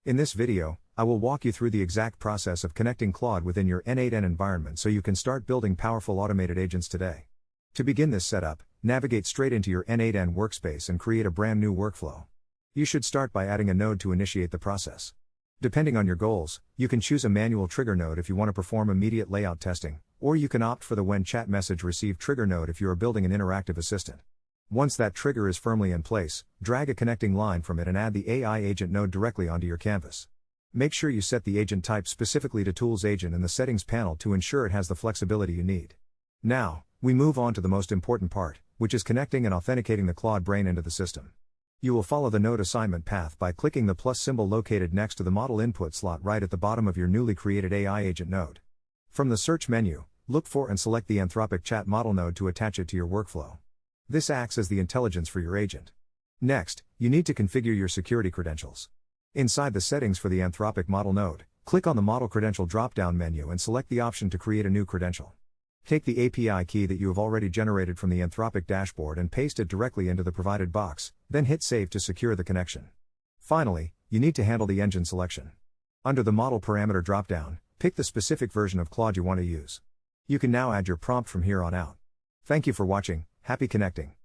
In this video, I will walk you through the exact process of connecting Claude within your N8N environment so you can start building powerful automated agents today. To begin this setup, navigate straight into your N8N workspace and create a brand new workflow. You should start by adding a node to initiate the process. Depending on your goals, you can choose a manual trigger node if you want to perform immediate layout testing, or you can opt for the when chat message received trigger node if you are building an interactive assistant. Once that trigger is firmly in place, drag a connecting line from it and add the AI agent node directly onto your canvas. Make sure you set the agent type specifically to Tools Agent in the Settings panel to ensure it has the flexibility you need. Now, we move on to the most important part, which is connecting and authenticating the Claude brain into the system. You will follow the node assignment path by clicking the plus symbol located next to the model input slot right at the bottom of your newly created AI agent node. From the search menu, look for and select the Anthropic chat model node to attach it to your workflow. This acts as the intelligence for your agent. Next, you need to configure your security credentials. Inside the settings for the Anthropic model node, click on the model credential drop-down menu and select the option to create a new credential. Take the API key that you have already generated from the Anthropic dashboard and paste it directly into the provided box, then hit save to secure the connection. Finally, you need to handle the engine selection. Under the model parameter drop-down, pick the specific version of Claude you want to use. You can now add your prompt from here on out. Thank you for watching. Happy connecting.